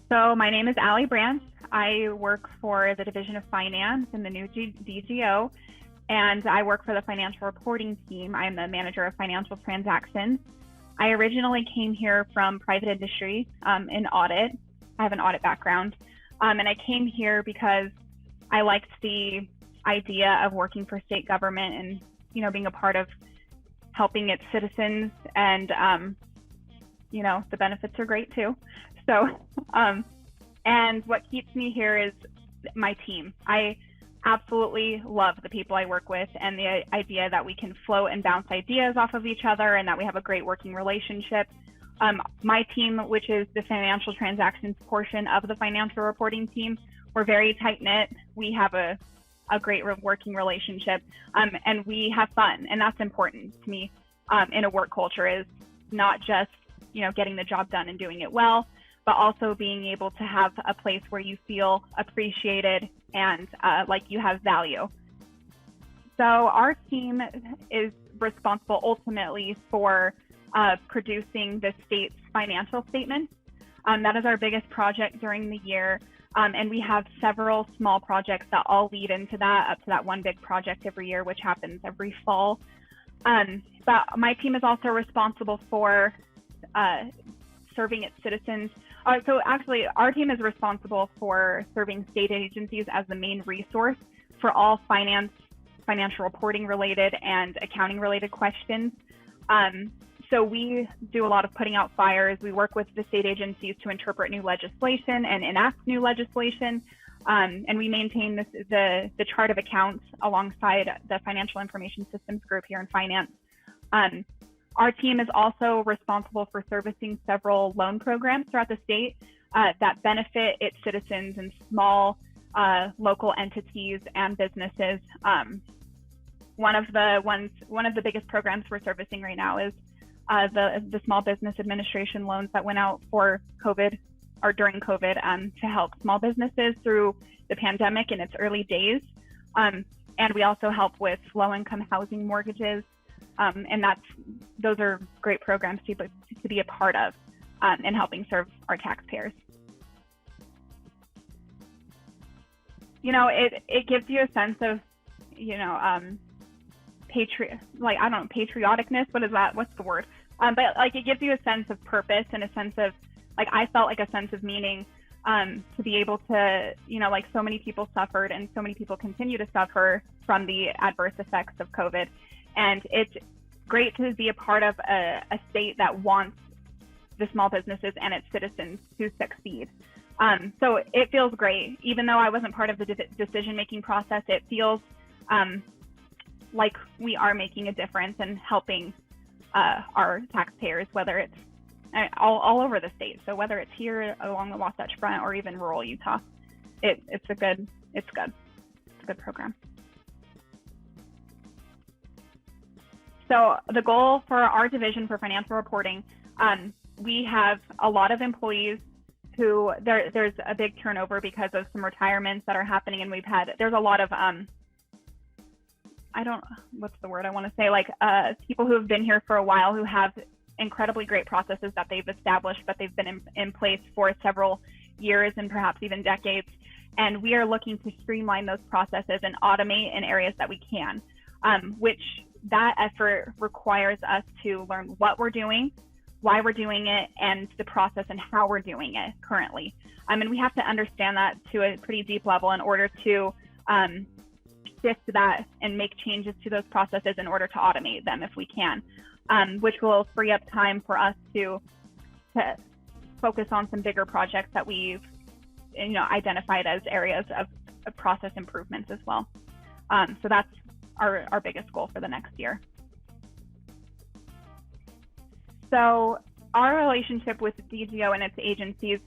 So my name is Allie Brandt. I work for the Division of Finance in the new DGO, and I work for the financial reporting team. I'm the manager of financial transactions. I originally came here from private industry in audit. I have an audit background, and I came here because I liked the idea of working for state government and being a part of helping its citizens, and the benefits are great too. So, and what keeps me here is my team. I absolutely love the people I work with and the idea that we can float and bounce ideas off of each other and that we have a great working relationship. My team, which is the financial transactions portion of the financial reporting team, we're very tight knit. We have a great working relationship, and we have fun, and that's important to me in a work culture, is not just getting the job done and doing it well, but also being able to have a place where you feel appreciated and like you have value. So our team is responsible ultimately for producing the state's financial statements. That is our biggest project during the year. And we have several small projects that all lead into that, up to that one big project every year, which happens every fall. But my team is also responsible for serving its citizens. So actually, our team is responsible for serving state agencies as the main resource for all financial reporting related and accounting related questions. So we do a lot of putting out fires. We work with the state agencies to interpret new legislation and enact new legislation. And we maintain the chart of accounts alongside the Financial Information Systems group here in finance. Our team is also responsible for servicing several loan programs throughout the state that benefit its citizens and small local entities and businesses. One of the biggest programs we're servicing right now is the Small Business Administration loans that went out for COVID or during COVID to help small businesses through the pandemic in its early days. And we also help with low-income housing mortgages. And those are great programs to be a part of in helping serve our taxpayers. It gives you a sense of, patrioticness. What is that? What's the word? But it gives you a sense of purpose and a sense of, I felt like a sense of meaning to be able to, so many people suffered and so many people continue to suffer from the adverse effects of COVID. And it's great to be a part of a state that wants the small businesses and its citizens to succeed. So it feels great. Even though I wasn't part of the decision-making process, it feels like we are making a difference and helping our taxpayers, whether it's all over the state. So whether it's here along the Wasatch Front or even rural Utah, it's a good program. So the goal for our division for financial reporting, we have a lot of employees who there's a big turnover because of some retirements that are happening, and there's a lot of what's the word I want to say, people who have been here for a while who have incredibly great processes that they've established, but they've been in place for several years and perhaps even decades. And we are looking to streamline those processes and automate in areas that we can, which that effort requires us to learn what we're doing, why we're doing it, and the process and how we're doing it currently. And we have to understand that to a pretty deep level in order to shift that and make changes to those processes in order to automate them if we can, which will free up time for us to focus on some bigger projects that we've identified as areas of process improvements as well. So that's our biggest goal for the next year. So our relationship with DGO and its agencies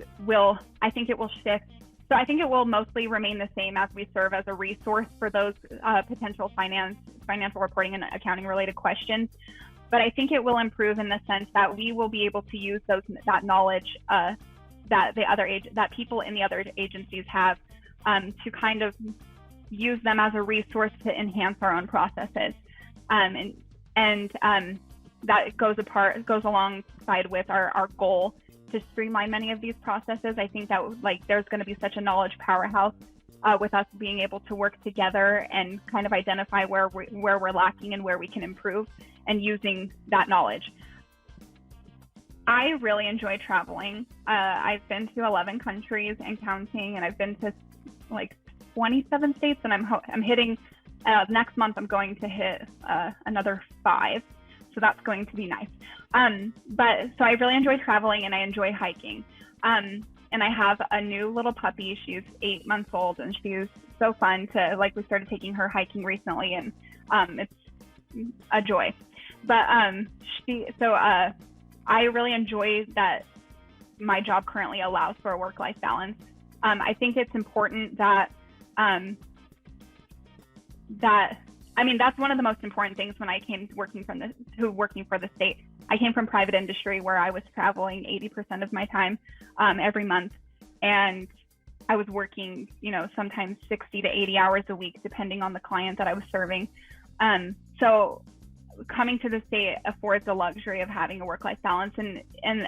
I think it will shift. So I think it will mostly remain the same as we serve as a resource for those potential financial reporting and accounting related questions. But I think it will improve in the sense that we will be able to use that knowledge that people in the other agencies have to kind of use them as a resource to enhance our own processes. And that goes alongside with our goal to streamline many of these processes. I think that there's going to be such a knowledge powerhouse with us being able to work together and kind of identify where we're lacking and where we can improve, and using that knowledge. I really enjoy traveling. I've been to 11 countries and counting, and I've been to 27 states, and I'm hitting next month. I'm going to hit another 5, so that's going to be nice. So I really enjoy traveling, and I enjoy hiking. And I have a new little puppy. She's 8 months old, and she's so fun to we started taking her hiking recently, and it's a joy. But I really enjoy that my job currently allows for a work-life balance. I think it's important that's one of the most important things when I came to working for the state. I came from private industry where I was traveling 80% of my time every month, and I was working, sometimes 60 to 80 hours a week, depending on the client that I was serving. So coming to the state affords the luxury of having a work-life balance, and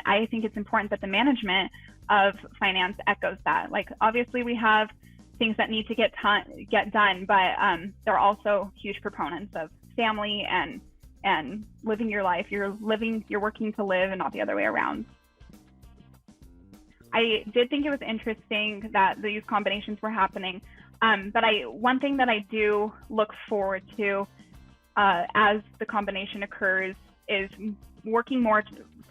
I think it's important that the management of finance echoes that. Obviously we have things that need to get done, but they're also huge proponents of family and living your life. You're working to live, and not the other way around. I did think it was interesting that these combinations were happening, but one thing that I do look forward to as the combination occurs is working more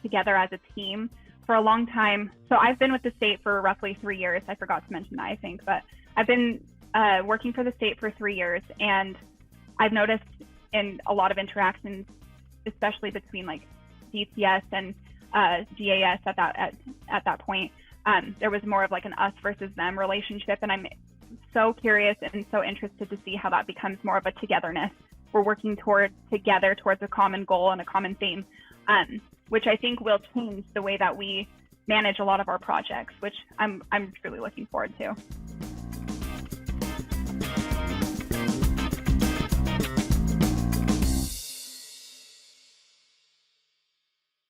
together as a team. For a long time, so I've been with the state for roughly 3 years. I forgot to mention that, I think, but I've been working for the state for 3 years, and I've noticed in a lot of interactions, especially between DCS and GAS at that point, there was more of an us versus them relationship, and I'm so curious and so interested to see how that becomes more of a togetherness. We're working together towards a common goal and a common theme, which I think will change the way that we manage a lot of our projects, which I'm truly looking forward to.